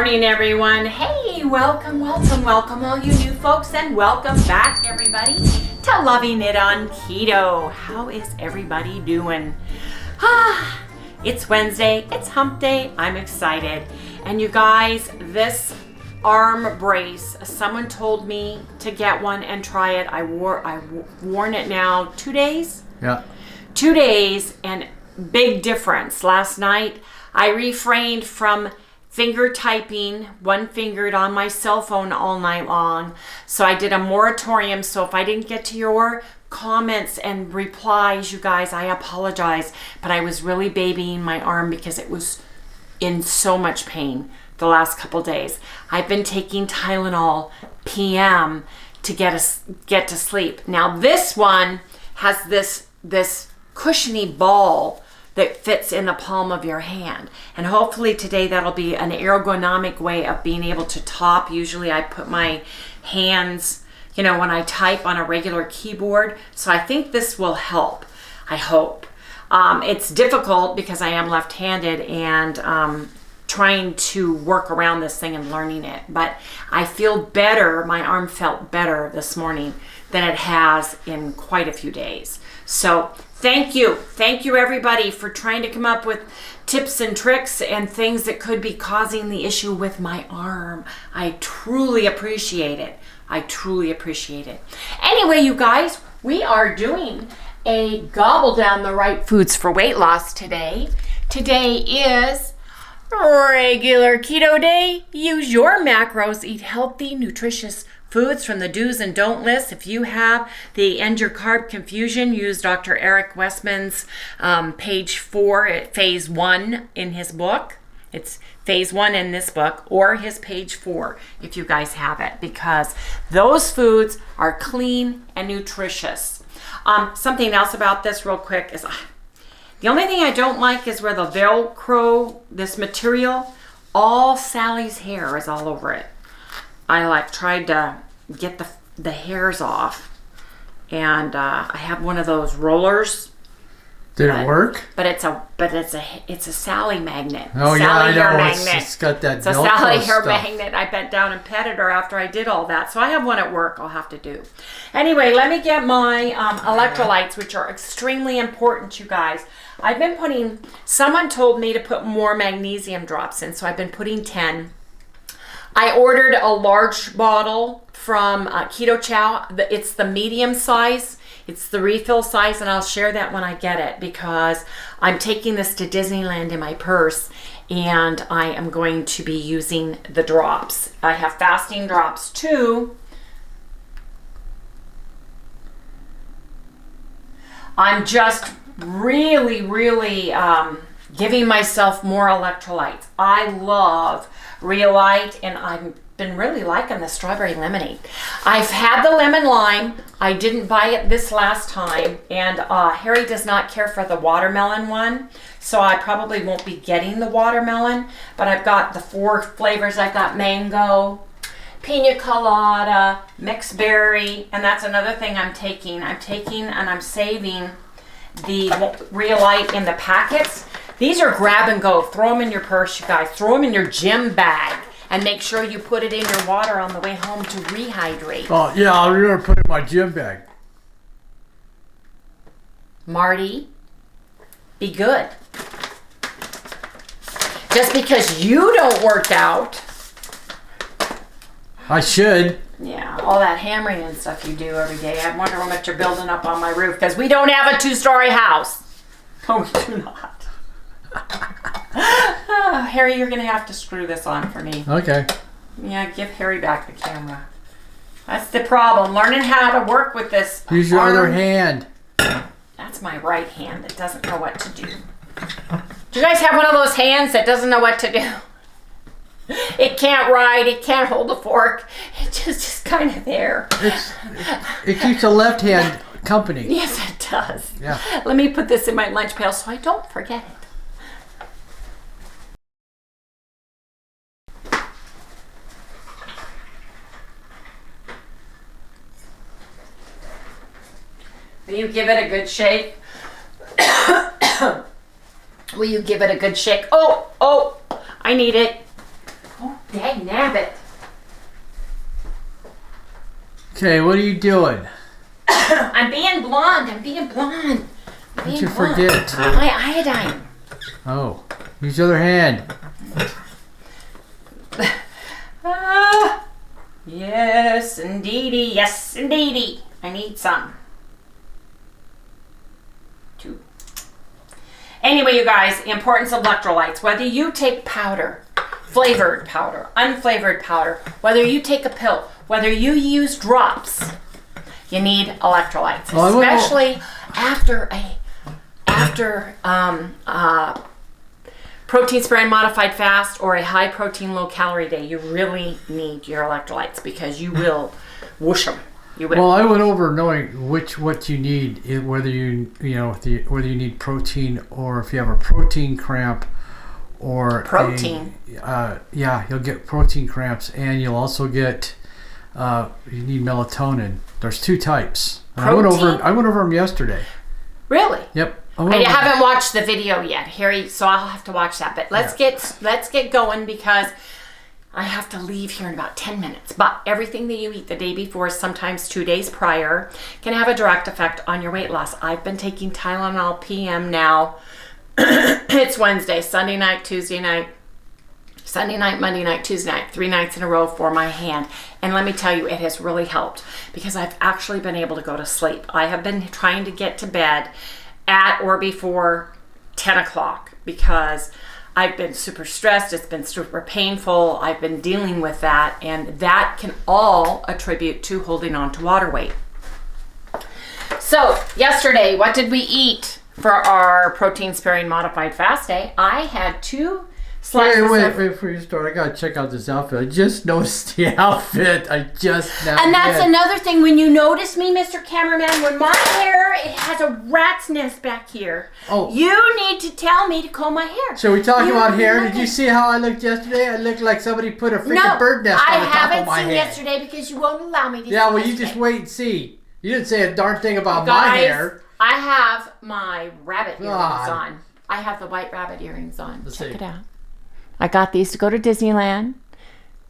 morning, everyone. Hey, welcome all you new folks, and welcome back, everybody, to Loving It on Keto. How is everybody doing? It's Wednesday, it's hump day. I'm excited. And you guys, this arm brace, someone told me to get one and try it. I've worn it now 2 days. Yeah. 2 days, and big difference. Last night, I refrained from finger typing, one-fingered on my cell phone all night long. So I did a moratorium. So if I didn't get to your comments and replies, you guys, I apologize. But I was really babying my arm because it was in so much pain the last couple days. I've been taking Tylenol PM to get to sleep. Now this one has this cushiony ball that fits in the palm of your hand. And hopefully today that'll be an ergonomic way of being able to top. Usually I put my hands, when I type on a regular keyboard. So I think this will help, I hope. It's difficult because I am left-handed and trying to work around this thing and learning it. But I feel better, my arm felt better this morning than it has in quite a few days. So thank you everybody for trying to come up with tips and tricks and things that could be causing the issue with my arm. I truly appreciate it. Anyway, you guys, we are doing a gobble down the right foods for weight loss today. Today is regular keto day. Use your macros, eat healthy, nutritious foods from the do's and don't list. If you have the End Your Carb Confusion, use Dr. Eric Westman's page 4, phase 1 in his book. It's phase 1 in this book, or his page 4 if you guys have it, because those foods are clean and nutritious. Something else about this real quick is the only thing I don't like is where the Velcro, this material, all Sally's hair is all over it. I tried to get the hairs off, and I have one of those rollers. Did it work? But it's a Sally magnet. Oh, Sally yeah, I hair know. magnet. It's got that It's a Velcro Sally hair stuff. magnet. I bent down and petted her after I did all that. So I have one at work I'll have to do. Anyway, let me get my electrolytes, which are extremely important, you guys. Someone told me to put more magnesium drops in, so I've been putting 10. I ordered a large bottle from Keto Chow. It's the medium size. It's the refill size, and I'll share that when I get it, because I'm taking this to Disneyland in my purse, and I am going to be using the drops. I have fasting drops too. I'm just really giving myself more electrolytes. I love Reolite, and I've been really liking the strawberry lemonade. I've had the lemon lime. I didn't buy it this last time, and Harry does not care for the watermelon one, so I probably won't be getting the watermelon, but I've got the 4 flavors. I've got mango, pina colada, mixed berry, and that's another thing I'm taking. And I'm saving the Reolite in the packets. These are grab and go. Throw them in your purse, you guys. Throw them in your gym bag. And make sure you put it in your water on the way home to rehydrate. Oh, yeah, I'm going to put it in my gym bag. Marty, be good. Just because you don't work out. I should. Yeah, all that hammering and stuff you do every day. I wonder how much you're building up on my roof, because we don't have a 2-story house. No, we do not. Harry, you're going to have to screw this on for me. Okay. Yeah, give Harry back the camera. That's the problem. Learning how to work with this Use your arm. other hand. That's my right hand that doesn't know what to do. Do you guys have one of those hands that doesn't know what to do? It can't write. It can't hold a fork. It's just kind of there. It keeps the left hand company. Yes, it does. Yeah. Let me put this in my lunch pail so I don't forget it. Will you give it a good shake? Will you give it a good shake? Oh, I need it. Oh, Dad. habit. Okay, what are you doing? I'm being blonde. Don't you forget. My iodine. Oh, use the other hand. Yes, indeedy. Yes, indeedy. I need some. 2. Anyway, you guys, the importance of electrolytes. Whether you take powder, flavored powder, unflavored powder, whether you take a pill, whether you use drops, you need electrolytes, especially after protein sparing modified fast or a high protein low calorie day. You really need your electrolytes because you will whoosh them. You will. Well, I went over knowing what you need, whether whether you need protein or if you have a protein cramp or protein. You'll get protein cramps, and you'll also get you need melatonin. There's 2 types. I went over them yesterday. Really? Yep. I haven't watched the video yet, Harry, so I'll have to watch that. But let's get going because I have to leave here in about 10 minutes. But everything that you eat the day before, sometimes 2 days prior, can have a direct effect on your weight loss. I've been taking Tylenol PM now. It's Wednesday, Sunday night, Tuesday night, Sunday night, Monday night, Tuesday night, 3 nights in a row for my hand. And let me tell you, it has really helped because I've actually been able to go to sleep. I have been trying to get to bed at or before 10 o'clock because I've been super stressed. It's been super painful. I've been dealing with that, and that can all attribute to holding on to water weight. So yesterday, what did we eat for our protein sparing modified fast day? I had 2 slices. Wait, before you start, I gotta check out this outfit. I just noticed the outfit. And that's another thing. When you notice me, Mr. Cameraman, when my hair, it has a rat's nest back here. Oh. You need to tell me to comb my hair. So we talking about hair. Did you see how I looked yesterday? I looked like somebody put a freaking bird nest on the top of my head. I haven't seen yesterday because you won't allow me to see well, you just wait and see. You didn't say a darn thing about my hair. I have my rabbit earrings on. I have the white rabbit earrings on. Check it out. I got these to go to Disneyland.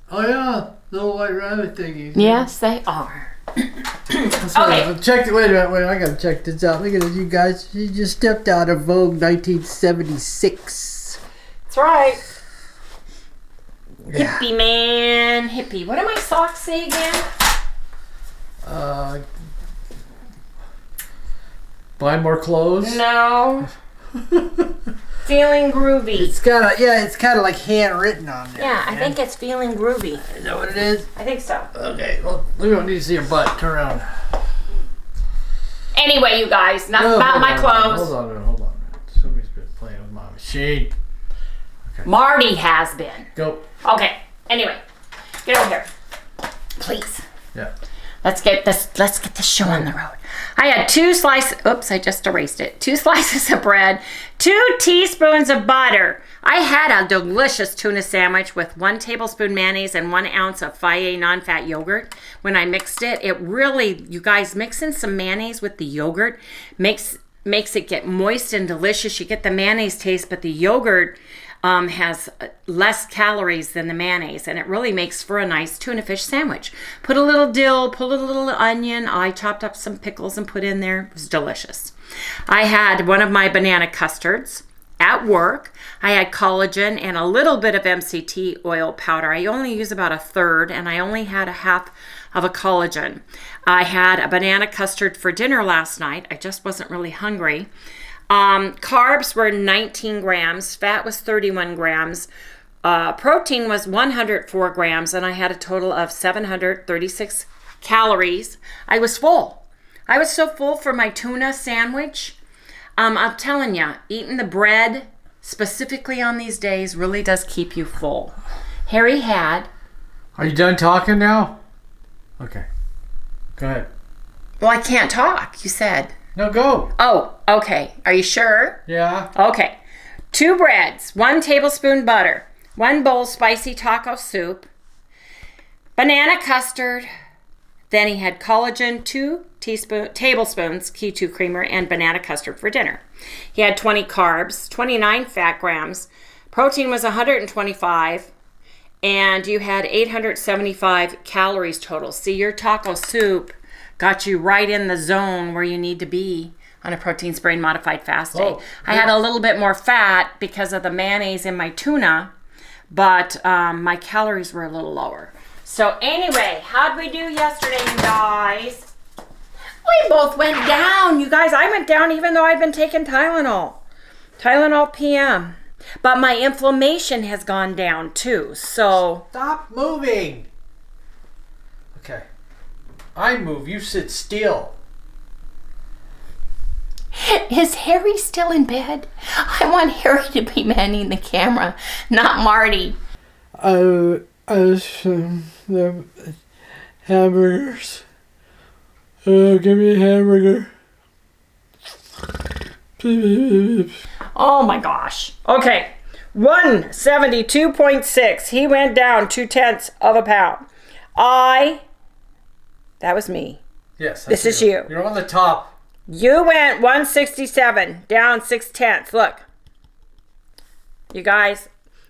Oh yeah, little white rabbit thingies. Yes, they are. Okay. Wait a minute. I gotta check this out. Look at this, you guys. She just stepped out of Vogue 1976. That's right. Yeah. Hippie man, hippie. What do my socks say again? Buy more clothes. No. Feeling groovy. It's kind of like handwritten on there. Yeah, I think it's feeling groovy. Is that what it is? I think so. Okay, well, we don't need to see your butt. Turn around. Anyway, you guys, nothing about my clothes. Hold on. Somebody's been playing with my machine. Okay. Marty has been. Go. Okay. Anyway, get over here, please. Yeah. Let's get this show on the road. I had 2 slices. Oops, I just erased it. 2 slices of bread, 2 teaspoons of butter. I had a delicious tuna sandwich with 1 tablespoon mayonnaise and 1 ounce of Fage non-fat yogurt. When I mixed it, it really, you guys, mixing some mayonnaise with the yogurt makes it get moist and delicious. You get the mayonnaise taste, but the yogurt has less calories than the mayonnaise, and it really makes for a nice tuna fish sandwich. Put a little dill, put a little onion. I chopped up some pickles and put in there. It was delicious. I had one of my banana custards at work. I had collagen and a little bit of MCT oil powder. I only use about 1/3, and I only had 1/2 of a collagen. I had a banana custard for dinner last night. I just wasn't really hungry. Carbs were 19 grams, fat was 31 grams, protein was 104 grams, and I had a total of 736 calories. I was full. I was so full for my tuna sandwich. I'm telling you, eating the bread specifically on these days really does keep you full. Harry had. Are you done talking now? Okay. Go ahead. Well, I can't talk, you said. No, go. Oh, okay. Are you sure? Yeah. Okay. 2 breads, 1 tablespoon butter, 1 bowl spicy taco soup, banana custard. Then he had collagen, 2 tablespoons Keto creamer, and banana custard for dinner. He had 20 carbs, 29 fat grams. Protein was 125, and you had 875 calories total. See, your taco soup got you right in the zone where you need to be on a protein sprain modified fast day. I had a little bit more fat because of the mayonnaise in my tuna, but my calories were a little lower. So anyway, how'd we do yesterday, you guys? We both went down, you guys. I went down even though I've been taking Tylenol. Tylenol PM. But my inflammation has gone down too, so... Stop moving! Okay. I move, you sit still. Is Harry still in bed? I want Harry to be manning the camera, not Marty. The hamburgers. Give me a hamburger. Oh my gosh. Okay. 172.6. He went down 0.2 of a pound. That was me. Yes. This is you. You're on the top. You went 167, down 0.6. Look. You guys,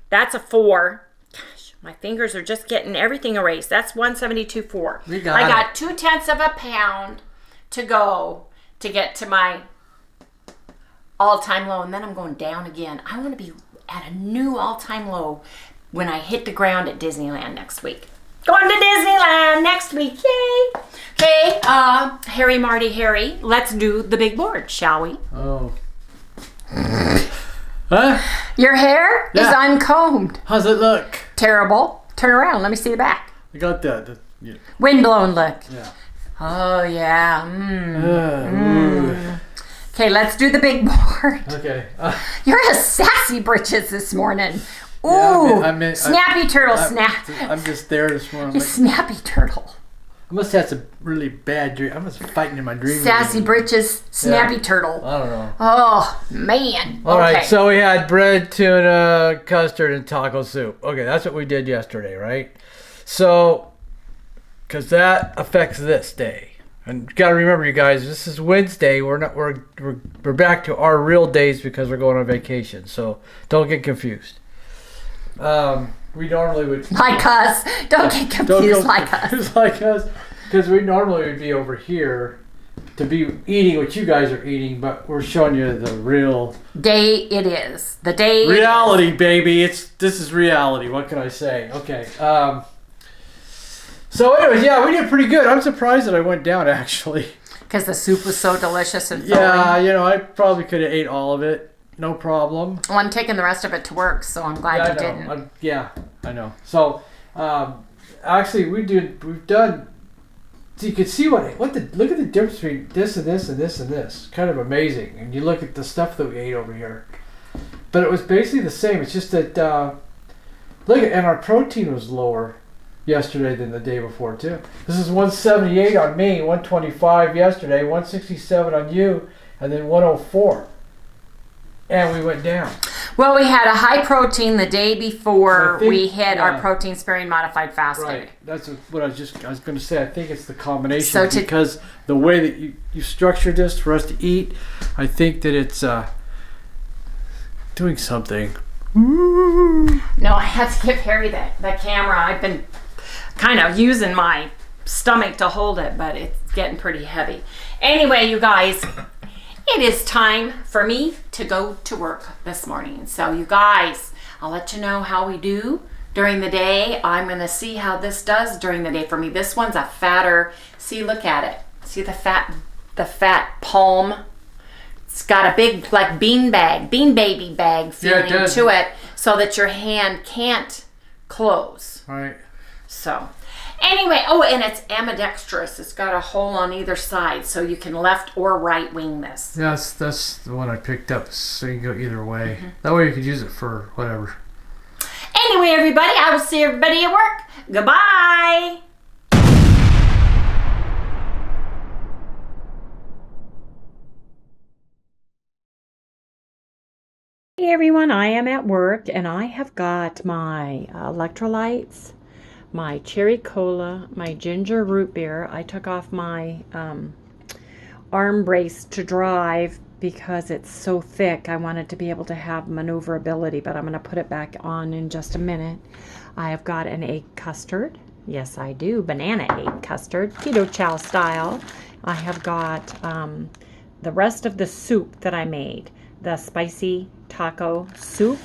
that's a 4. Gosh, my fingers are just getting everything erased. That's 172.4. I got 0.2 of a pound to go to get to my all-time low, and then I'm going down again. I want to be at a new all-time low when I hit the ground at Disneyland next week. Going to Disneyland next week, yay! Okay, Harry, Marty, Harry, let's do the big board, shall we? Oh. Huh? Your hair is uncombed. How's it look? Terrible. Turn around, let me see the back. I got that. Yeah. Windblown look. Yeah. Oh, yeah. Okay, let's do the big board. Okay. You're a sassy britches this morning. Ooh, yeah, snappy turtle, snap. I'm just there this morning. You snappy turtle. I must have some really bad dream. I must be fighting in my dreams. Sassy britches, snappy turtle. I don't know. Oh, man. All right, so we had bread, tuna, custard, and taco soup. Okay, that's what we did yesterday, right? So, because that affects this day. And you got to remember, you guys, this is Wednesday. We're back to our real days because we're going on vacation. So don't get confused. We normally would like us. Don't get confused like us. Like us, because we normally would be over here to be eating what you guys are eating, but we're showing you the real day. It is the day. Reality, baby. This is reality. What can I say? Okay. So anyways, yeah, we did pretty good. I'm surprised that I went down, actually. Because the soup was so delicious and filling. Yeah, I probably could have ate all of it. No problem. Well, I'm taking the rest of it to work, so I'm glad you didn't. I know. So, actually, we've done, so you can see look at the difference between this and this and this and this. Kind of amazing. And you look at the stuff that we ate over here. But it was basically the same. It's just that, and our protein was lower yesterday than the day before too. This is 178 on me, 125 yesterday, 167 on you, and then 104. And we went down. Well, we had a high protein the day before we hit our protein sparing modified fasting. Right. That's what I was going to say. I think it's the combination because the way that you structured this for us to eat, I think that it's doing something. No, I had to give Harry the camera. I've been kind of using my stomach to hold it, but it's getting pretty heavy. Anyway, you guys, it is time for me to go to work this morning. So you guys, I'll let you know how we do during the day. I'm going to see how this does during the day for me. This one's a fatter, see, look at it. See the fat palm? It's got a big bean baby bag feeling to it so that your hand can't close. Right. So, anyway, and it's ambidextrous. It's got a hole on either side, so you can left or right wing this. Yes, that's the one I picked up, so you can go either way. Mm-hmm. That way you could use it for whatever. Anyway, everybody, I will see everybody at work. Goodbye. Hey, everyone, I am at work, and I have got my electrolytes, my cherry cola, my ginger root beer. I took off my arm brace to drive because it's so thick. I wanted to be able to have maneuverability, but I'm going to put it back on in just a minute. I have got an egg custard. Yes, I do. Banana egg custard, keto chow style. I have got the rest of the soup that I made, the spicy taco soup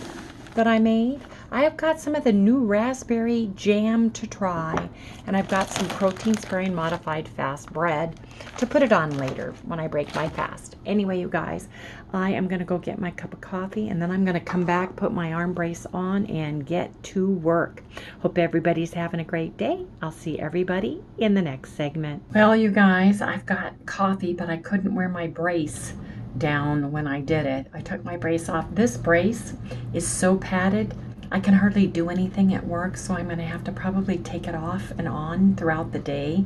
that I made. I have got some of the new raspberry jam to try, and I've got some protein sparing modified fast bread to put it on later when I break my fast. Anyway, you guys, I am going to go get my cup of coffee, and then I'm going to come back, put my arm brace on, and get to work. Hope everybody's having a great day. I'll see everybody in the next segment. Well, you guys, I've got coffee, but I couldn't wear my brace down when I did it. I took my brace off. This brace is so padded, I can hardly do anything at work, so I'm going to have to probably take it off and on throughout the day.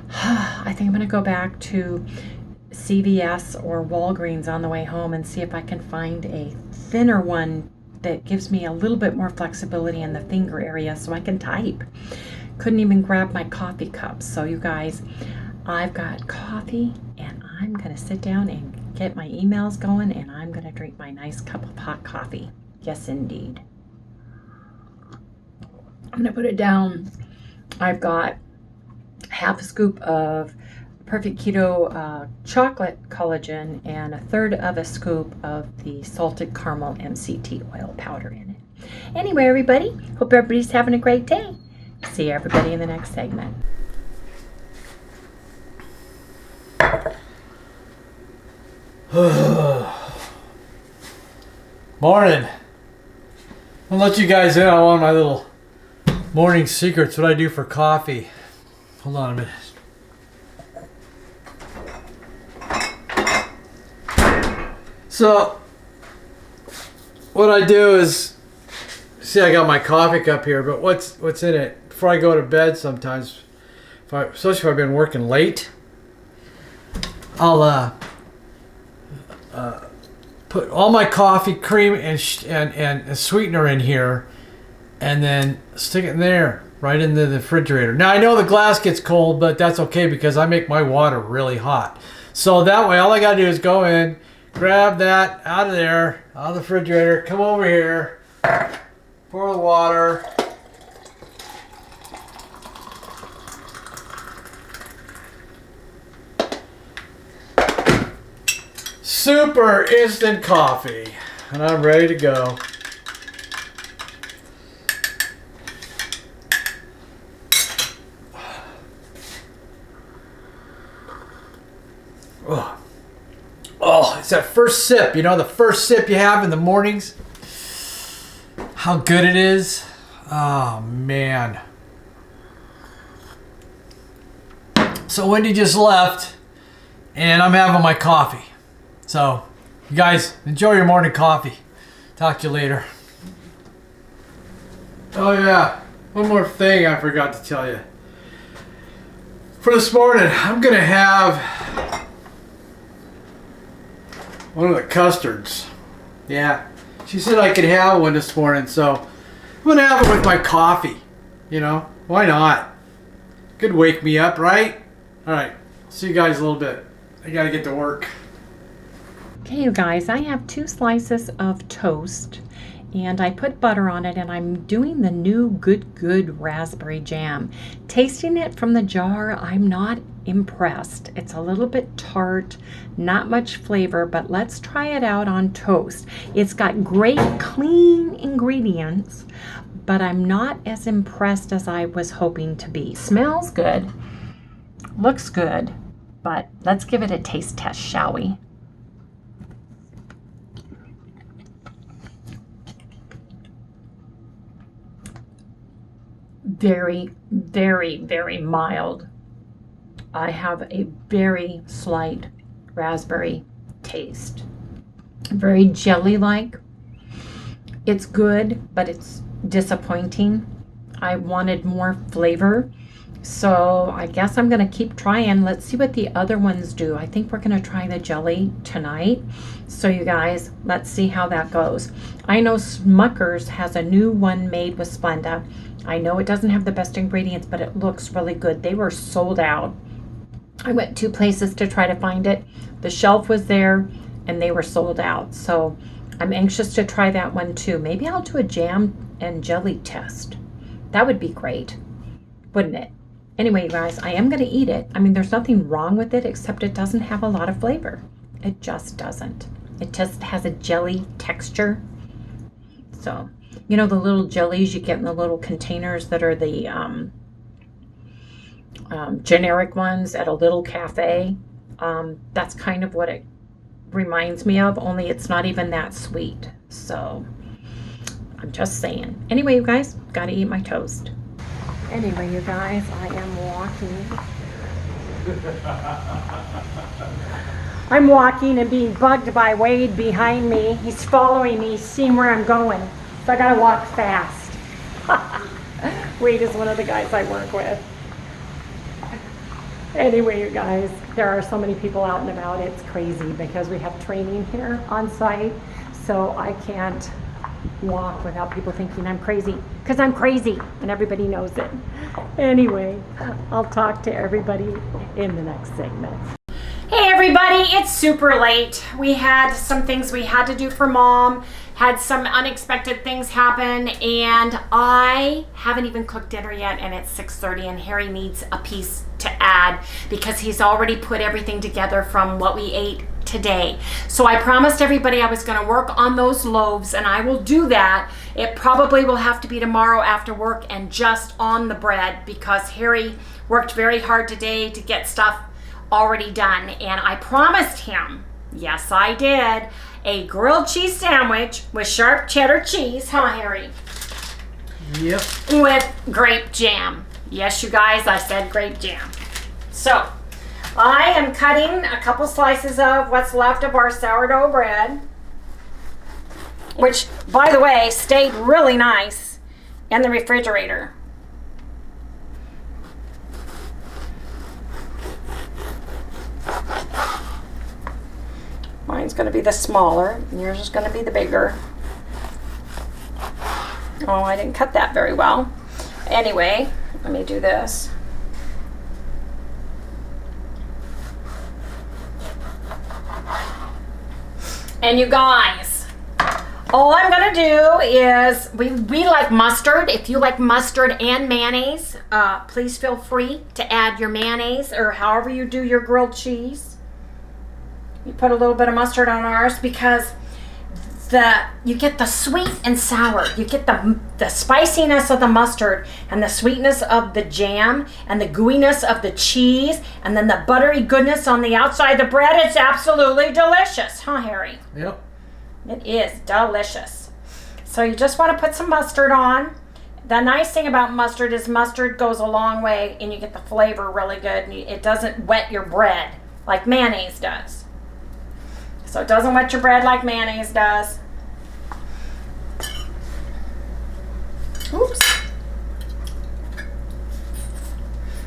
I think I'm going to go back to CVS or Walgreens on the way home and see if I can find a thinner one that gives me a little bit more flexibility in the finger area so I can type. Couldn't even grab my coffee cups. So you guys, I've got coffee, and I'm going to sit down and get my emails going, and I'm going to drink my nice cup of hot coffee. Yes, indeed. I'm going to put it down. I've got half a scoop of Perfect Keto chocolate collagen and a third of a scoop of the salted caramel MCT oil powder in it. Anyway, everybody, hope everybody's having a great day. See everybody in the next segment. Morning. I'll let you guys in on one of my little morning secrets, what I do for coffee. Hold on a minute. So, what I do is, see, I got my coffee cup here, but what's in it? Before I go to bed sometimes, especially if I've been working late, I'll put all my coffee cream and sweetener in here, and then stick it in there, right into the refrigerator. Now, I know the glass gets cold, but that's okay because I make my water really hot. So that way, all I gotta do is go in, grab that out of there, out of the refrigerator, come over here, pour the water. Super instant coffee, and I'm ready to go. Oh, it's that first sip, you know, the first sip you have in the mornings. How good it is. Oh, man. So Wendy just left, and I'm having my coffee. So, you guys, enjoy your morning coffee. Talk to you later. Oh, yeah. One more thing I forgot to tell you. For this morning, I'm going to have one of the custards. Yeah. She said I could have one this morning, so I'm going to have it with my coffee. You know, why not? Could wake me up, right? All right. See you guys in a little bit. I got to get to work. Okay, you guys, I have 2 slices of toast, and I put butter on it, and I'm doing the new Good raspberry jam. Tasting it from the jar, I'm not impressed. It's a little bit tart, not much flavor, but let's try it out on toast. It's got great clean ingredients, but I'm not as impressed as I was hoping to be. Smells good, looks good, but let's give it a taste test, shall we? Very, very, very mild. I have a very slight raspberry taste. Very jelly-like. It's good, but it's disappointing. I wanted more flavor. So I guess I'm going to keep trying. Let's see what the other ones do. I think we're going to try the jelly tonight. So you guys, let's see how that goes. I know Smucker's has a new one made with Splenda. I know it doesn't have the best ingredients, but it looks really good. They were sold out. I went 2 places to try to find it. The shelf was there and they were sold out. So I'm anxious to try that one too. Maybe I'll do a jam and jelly test. That would be great, wouldn't it? Anyway, you guys, I am going to eat it. I mean, there's nothing wrong with it except it doesn't have a lot of flavor. It just doesn't. It just has a jelly texture. So, you know the little jellies you get in the little containers that are the generic ones at a little cafe? That's kind of what it reminds me of, only it's not even that sweet. So, I'm just saying. Anyway, you guys, gotta eat my toast. Anyway, you guys, I am walking. I'm walking and being bugged by Wade behind me. He's following me, seeing where I'm going. So I gotta walk fast. Wade is one of the guys I work with. Anyway, you guys, there are so many people out and about. It's crazy because we have training here on site. So I can't walk without people thinking I'm crazy, because I'm crazy and everybody knows it. Anyway, I'll talk to everybody in the next segment. Hey everybody, it's super late. We had some things we had to do for Mom, had some unexpected things happen, and I haven't even cooked dinner yet, and it's 6:30, and Harry needs a piece to add because he's already put everything together from what we ate today. So I promised everybody I was going to work on those loaves, and I will do that. It probably will have to be tomorrow after work and just on the bread, because Harry worked very hard today to get stuff already done, and I promised him, yes I did, a grilled cheese sandwich with sharp cheddar cheese, huh Harry? Yep. With grape jam. Yes, you guys, I said grape jam. So I am cutting a couple slices of what's left of our sourdough bread, which, by the way, stayed really nice in the refrigerator. Mine's going to be the smaller, and yours is going to be the bigger. Oh, I didn't cut that very well. Anyway, let me do this. And you guys, all I'm gonna do is, we like mustard. If you like mustard and mayonnaise, please feel free to add your mayonnaise or however you do your grilled cheese. You put a little bit of mustard on ours because you get the sweet and sour. You get the spiciness of the mustard and the sweetness of the jam and the gooiness of the cheese and then the buttery goodness on the outside of the bread. It's absolutely delicious, huh, Harry? Yep. It is delicious. So you just want to put some mustard on. The nice thing about mustard is mustard goes a long way and you get the flavor really good, and it doesn't wet your bread like mayonnaise does. So it doesn't wet your bread like mayonnaise does. Oops.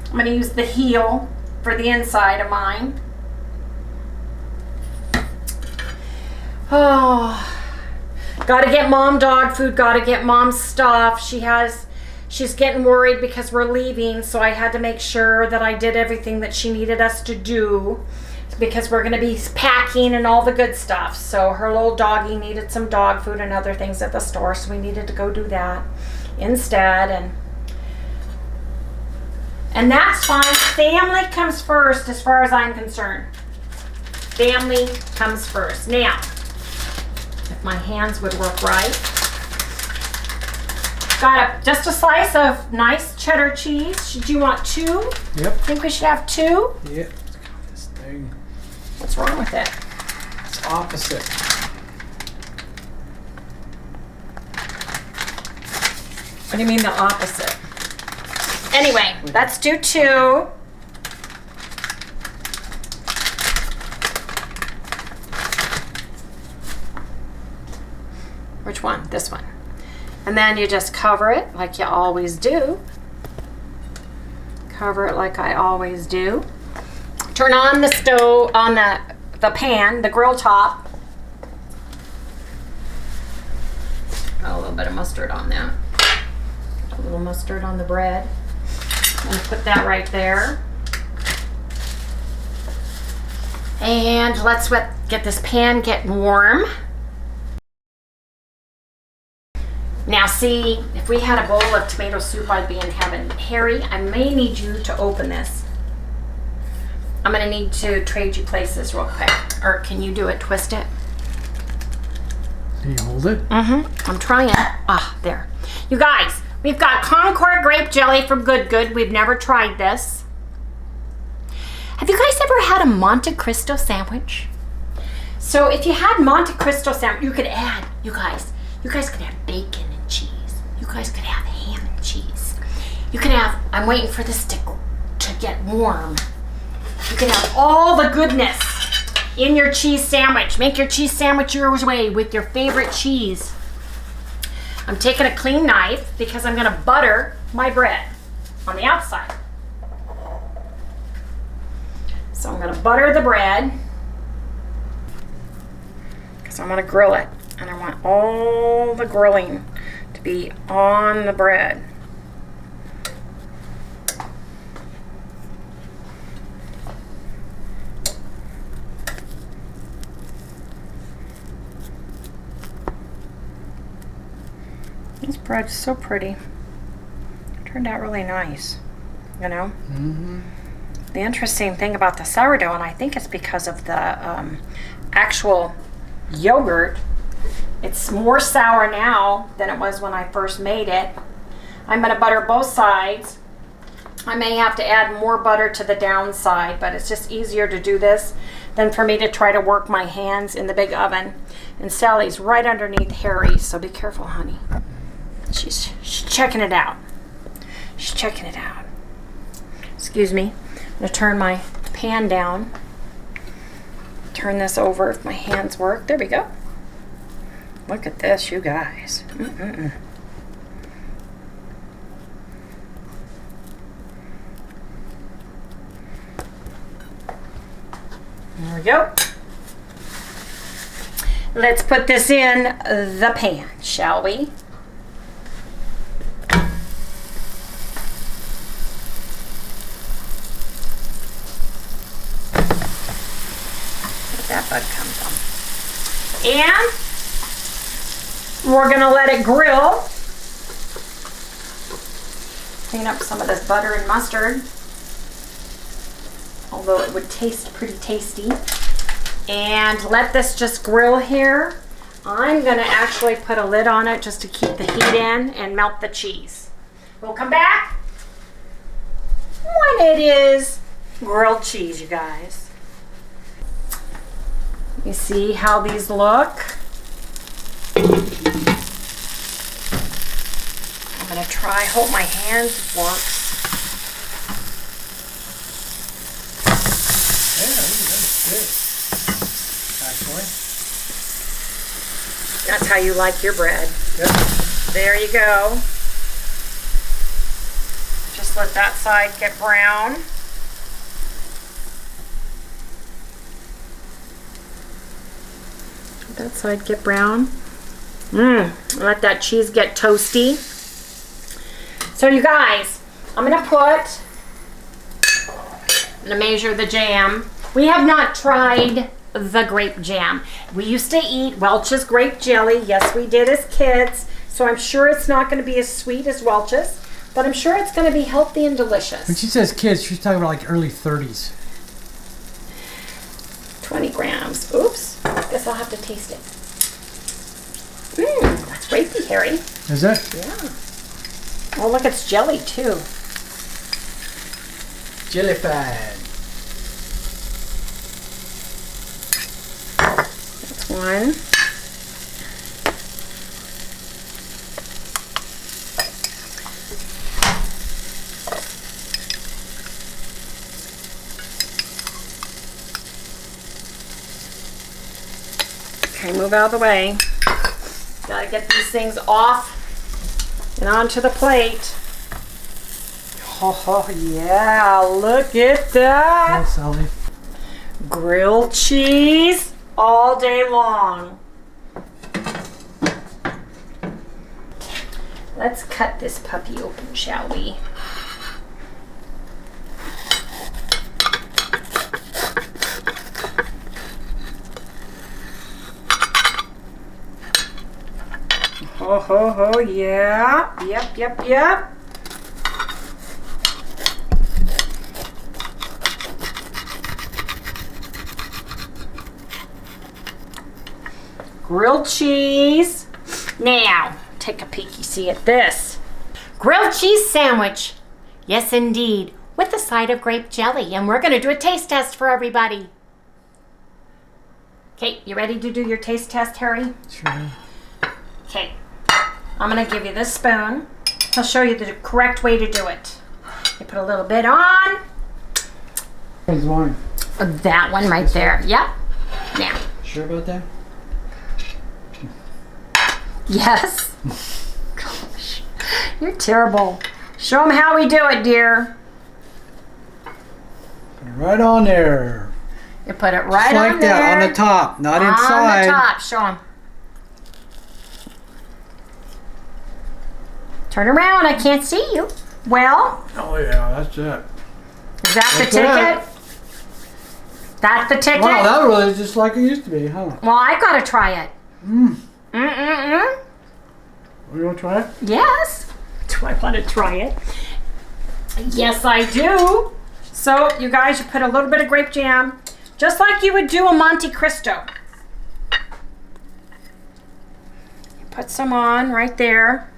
I'm going to use the heel for the inside of mine. Oh, got to get Mom dog food, got to get Mom stuff. She's getting worried because we're leaving, so I had to make sure that I did everything that she needed us to do, because we're going to be packing and all the good stuff. So her little doggy needed some dog food and other things at the store, so we needed to go do that instead. And that's fine. Family comes first as far as I'm concerned. Family comes first. Now, if my hands would work right, got just a slice of nice cheddar cheese. Should you want two? Yep. Think we should have two? Yep. This thing. What's wrong with it? It's opposite. What do you mean the opposite? Anyway, let's do two. Which one? This one. And then you just cover it like you always do. Cover it like I always do. Turn on the stove, on the pan, the grill top. Got a little bit of mustard on that. A little mustard on the bread. And put that right there. And let's get this pan getting warm. Now see, if we had a bowl of tomato soup, I'd be in heaven. Harry, I may need you to open this. I'm gonna need to trade you places real quick. Or can you do it? Twist it. Can you hold it? Mm-hmm. I'm trying. Ah, there. You guys, we've got Concord grape jelly from Good Good. We've never tried this. Have you guys ever had a Monte Cristo sandwich? So if you had Monte Cristo sandwich, you could add, you guys could have bacon and cheese. You guys could have ham and cheese. You could have, I'm waiting for this to get warm. You can have all the goodness in your cheese sandwich. Make your cheese sandwich your way with your favorite cheese. I'm taking a clean knife because I'm gonna butter my bread on the outside. So I'm gonna butter the bread because I'm gonna grill it. And I want all the grilling to be on the bread. This bread's so pretty. Turned out really nice, you know? Mm-hmm. The interesting thing about the sourdough, and I think it's because of the actual yogurt, it's more sour now than it was when I first made it. I'm going to butter both sides. I may have to add more butter to the downside, but it's just easier to do this than for me to try to work my hands in the big oven. And Sally's right underneath Harry, so be careful, honey. She's checking it out. She's checking it out. Excuse me. I'm going to turn my pan down. Turn this over if my hands work. There we go. Look at this, you guys. Mm-mm-mm. There we go. Let's put this in the pan, shall we? Where'd that bug come from? And we're gonna let it grill. Clean up some of this butter and mustard, although it would taste pretty tasty. And let this just grill here. I'm gonna actually put a lid on it just to keep the heat in and melt the cheese. We'll come back when it is grilled cheese, you guys. You see how these look? I'm gonna try, hope my hand works. Yeah, that's good. Actually. That's how you like your bread. Yep. There you go. Just let that side get brown. Let that side get brown. Let that cheese get toasty. So you guys, I'm gonna measure the jam. We have not tried the grape jam. We used to eat Welch's grape jelly. Yes, we did as kids. So I'm sure it's not gonna be as sweet as Welch's, but I'm sure it's gonna be healthy and delicious. When she says kids, she's talking about like early 30s. 20 grams. Oops. Guess I'll have to taste it. That's grapey, Harry. Is that? Yeah. Oh, look, it's jelly too. Jellified. That's one. Okay, move out of the way. Gotta get these things off and onto the plate. Oh yeah, look at that. Oh, Sally. Grilled cheese all day long. Let's cut this puppy open, shall we? Oh, yeah. Yep. Grilled cheese. Now, take a peeky see at this. Grilled cheese sandwich. Yes, indeed. With a side of grape jelly. And we're going to do a taste test for everybody. Okay, you ready to do your taste test, Harry? Sure. Okay, I'm going to give you this spoon. I'll show you the correct way to do it. You put a little bit on. Where's mine? That one right there. Yep. Now. Sure about that? Yes. Gosh, you're terrible. Show them how we do it, dear. Put it right on there. You put it right Just like on that, there. on the top, not on inside. On the top. Show them. Turn around. I can't see you. Well. Oh yeah, that's it. Is that the ticket? That's the ticket? Wow, that really is just like it used to be, huh? Well, I gotta try it. You want to try it? Yes. Do I want to try it? Yes, I do. So, you guys, you put a little bit of grape jam, just like you would do a Monte Cristo. You put some on right there,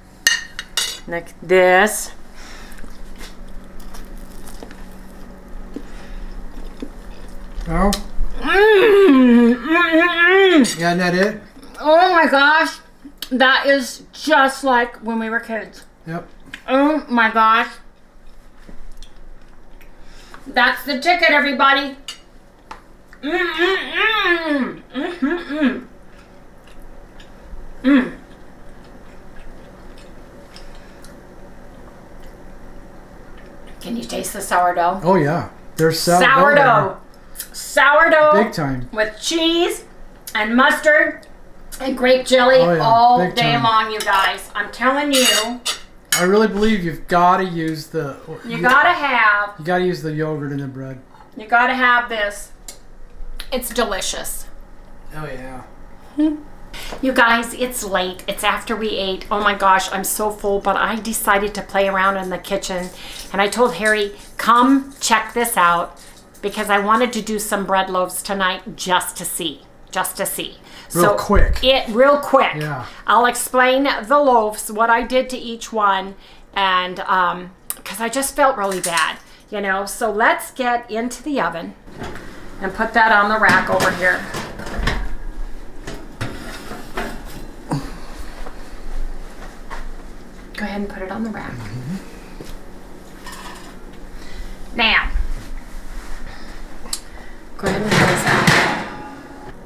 like this. No? Yeah, isn't that it? Oh my gosh. That is just like when we were kids. Yep. Oh my gosh. That's the ticket, everybody. Can you taste the sourdough? Oh yeah. There's Sourdough. Sourdough. Big time. With cheese and mustard and grape jelly all big day time. long, you guys. I'm telling you. I really believe you've got to use the. You gotta use the yogurt in the bread. You gotta have this. It's delicious. Oh yeah. You guys, it's late. It's after we ate. Oh my gosh, I'm so full, but I decided to play around in the kitchen. And I told Harry, come check this out, because I wanted to do some bread loaves tonight just to see. Real quick. Real quick. Yeah. I'll explain the loaves, what I did to each one, and because I just felt really bad, you know. So let's get into the oven and put that on the rack over here. Go ahead and put it on the rack. Now, go ahead and close that.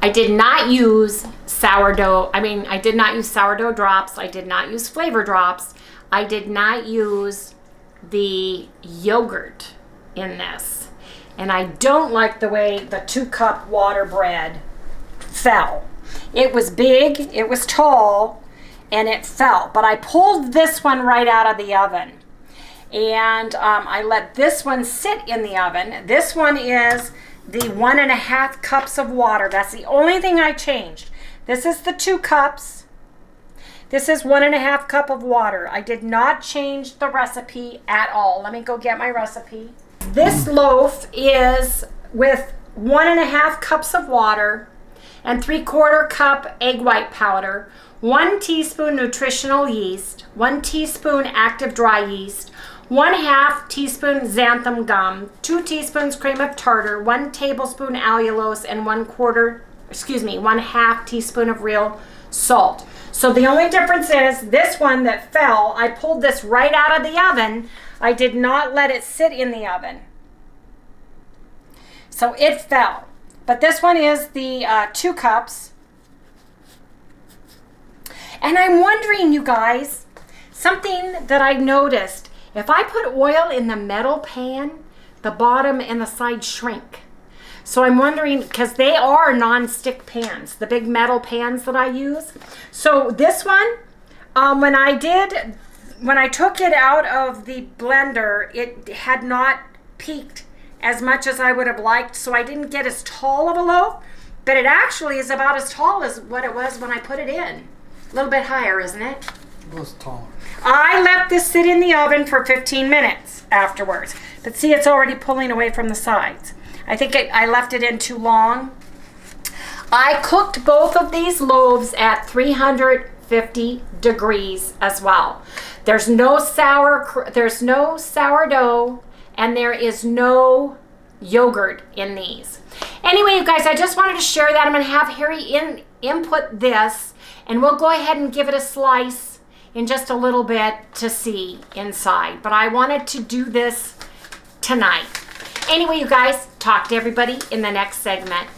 I did not use sourdough. I did not use sourdough drops. I did not use flavor drops. I did not use the yogurt in this. And I don't like the way the 2-cup water bread fell. It was big, it was tall, and it fell. But I pulled this one right out of the oven. And I let this one sit in the oven. This one is the 1.5 cups of water. That's the only thing I changed. This is the 2 cups. This is 1.5 cup of water. I did not change the recipe at all. Let me go get my recipe. This loaf is with 1.5 cups of water and 3/4 cup egg white powder, 1 teaspoon nutritional yeast, 1 teaspoon active dry yeast, 1/2 teaspoon xanthan gum, 2 teaspoons cream of tartar, 1 tablespoon allulose, and 1/2 teaspoon of real salt. So the only difference is this one that fell, I pulled this right out of the oven. I did not let it sit in the oven. So it fell. But this one is the 2 cups. And I'm wondering, you guys, something that I noticed. If I put oil in the metal pan, the bottom and the sides shrink. So I'm wondering, because they are non-stick pans, the big metal pans that I use. So this one, when I took it out of the blender, it had not peaked as much as I would have liked, so I didn't get as tall of a loaf, but it actually is about as tall as what it was when I put it in. A little bit higher, isn't it? was taller. I left this sit in the oven for 15 minutes afterwards. But see, it's already pulling away from the sides. I think I left it in too long. I cooked both of these loaves at 350 degrees as well. There's no sourdough, and there is no yogurt in these. Anyway, you guys, I just wanted to share that. I'm going to have Harry input this, and we'll go ahead and give it a slice in just a little bit to see inside. But I wanted to do this tonight. Anyway, you guys, talk to everybody in the next segment.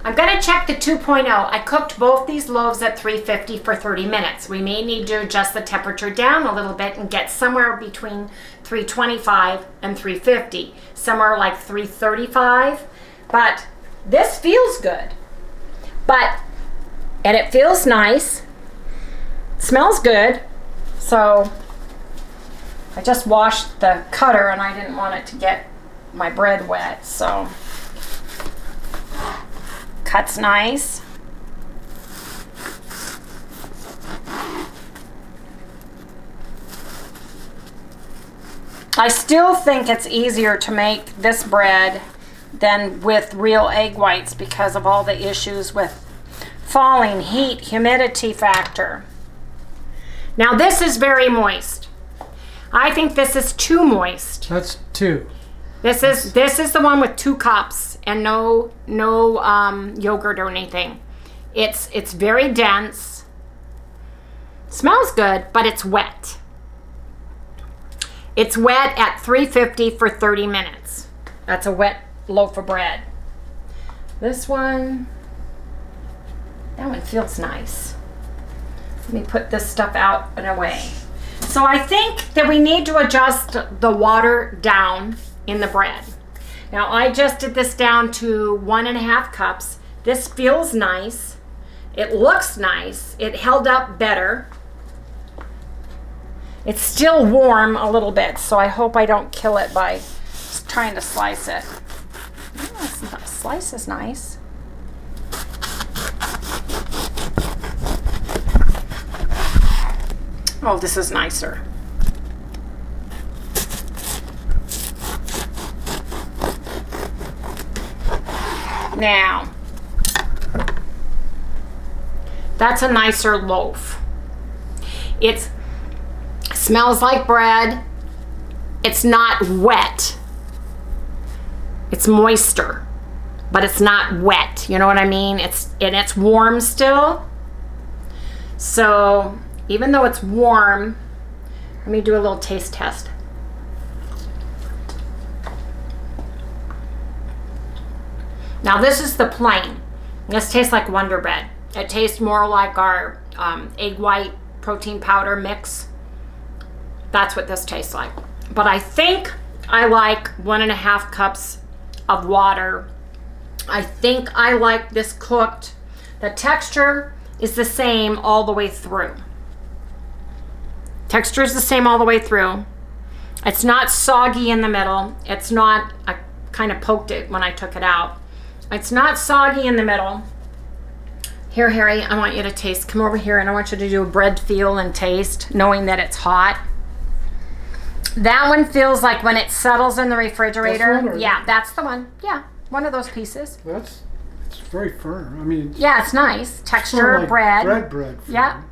I'm going to check the 2.0. I cooked both these loaves at 350 for 30 minutes. We may need to adjust the temperature down a little bit and get somewhere between 325 and 350. Somewhere like 335. But this feels good. And it feels nice. Smells good. So I just washed the cutter and I didn't want it to get my bread wet. So cuts nice. I still think it's easier to make this bread than with real egg whites because of all the issues with falling heat, humidity factor. Now this is very moist. I think this is too moist. That's 2. This is the one with 2 cups and no yogurt or anything. It's very dense. Smells good, but it's wet. It's wet at 350 for 30 minutes. That's a wet loaf of bread. This one, that one feels nice. Let me put this stuff out and away. So I think that we need to adjust the water down in the bread. Now I adjusted this down to 1.5 cups. This feels nice. It looks nice. It held up better. It's still warm a little bit, so I hope I don't kill it by trying to slice it. Oh, slice is nice. Oh, this is nicer. Now, that's a nicer loaf. It smells like bread. It's not wet. It's moister, but it's not wet. You know what I mean? It's warm still. So even though it's warm, let me do a little taste test. Now this is the plain. This tastes like Wonder Bread. It tastes more like our egg white protein powder mix. That's what this tastes like. But I think I like 1.5 cups of water. I think I like this cooked. The texture is the same all the way through. Texture is the same all the way through. It's not soggy in the middle. It's not, I kind of poked it when I took it out. It's not soggy in the middle. Here, Harry, I want you to taste. Come over here and I want you to do a bread feel and taste, knowing that it's hot. That one feels like when it settles in the refrigerator. That's one, yeah, that's the one. Yeah, one of those pieces. It's very firm. I mean, yeah, it's nice. Texture like bread. Bread. Yeah.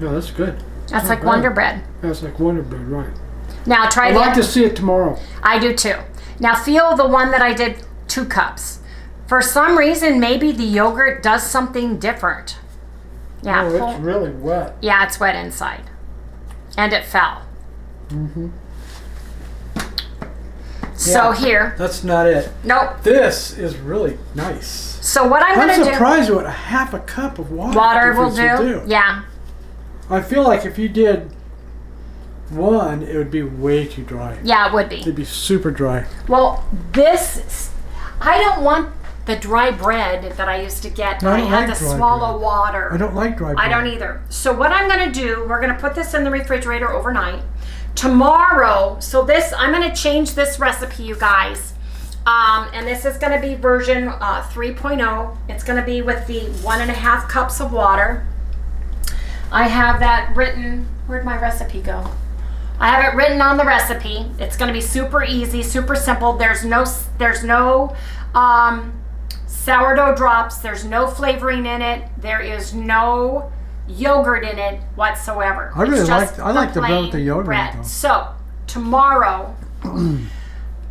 Yeah, that's good. That's like Wonder Bread. That's like Wonder Bread, right. Now try I'd like to see it tomorrow. I do too. Now feel the one that I did 2 cups. For some reason, maybe the yogurt does something different. Yeah. Oh, it's really wet. Yeah, it's wet inside. And it fell. Mm-hmm. So Yeah, here. That's not it. Nope. This is really nice. So what I'm going to do. I'm surprised what 1/2 cup of Water will difference do. Yeah. I feel like if you did 1, it would be way too dry. Yeah, it would be. It'd be super dry. Well, I don't want the dry bread that I used to get. I had to swallow water. I don't like dry bread. I don't either. So what I'm going to do, we're going to put this in the refrigerator overnight. Tomorrow, so this, I'm going to change this recipe, you guys. And this is going to be version 3.0. It's going to be with the 1.5 cups of water. I have that written. Where'd my recipe go? I have it written on the recipe. It's going to be super easy, super simple. There's no sourdough drops. There's no flavoring in it. There is no yogurt in it whatsoever. I like the bread with the yogurt bread. though. So tomorrow,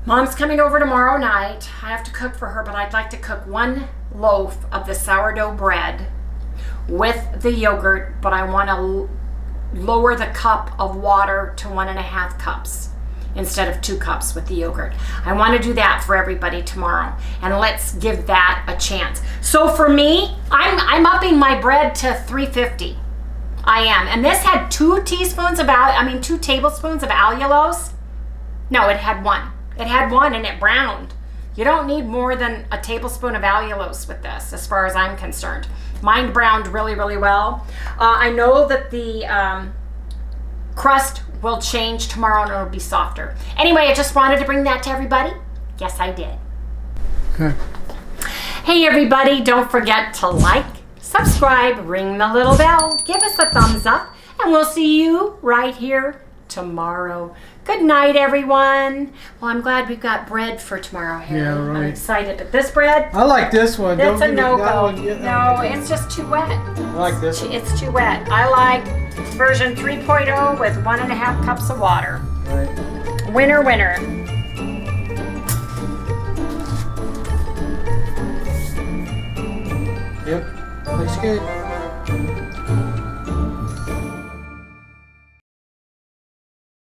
Mom's coming over tomorrow night. I have to cook for her, but I'd like to cook 1 loaf of the sourdough bread with the yogurt, but I want to lower the cup of water to 1.5 cups instead of 2 cups with the yogurt. I want to do that for everybody tomorrow, and let's give that a chance. So for me, I'm upping my bread to 350. I am, and this had 2 tablespoons of allulose. No, it had 1. It had 1, and it browned. You don't need more than a tablespoon of allulose with this, as far as I'm concerned. Mine browned really, really well. I know that the crust will change tomorrow and it'll be softer. Anyway, I just wanted to bring that to everybody. Yes, I did. Okay. Hey, everybody, don't forget to like, subscribe, ring the little bell, give us a thumbs up, and we'll see you right here tomorrow. Good night, everyone. Well, I'm glad we've got bread for tomorrow, Harry. Yeah, right. I'm excited. But this bread, I like this one. that's Don't a give me that no-go. one. No, it's just too wet. I like this one. It's too wet. I like version 3.0 with 1.5 cups of water. Right. Winner, winner. Yep. Looks good.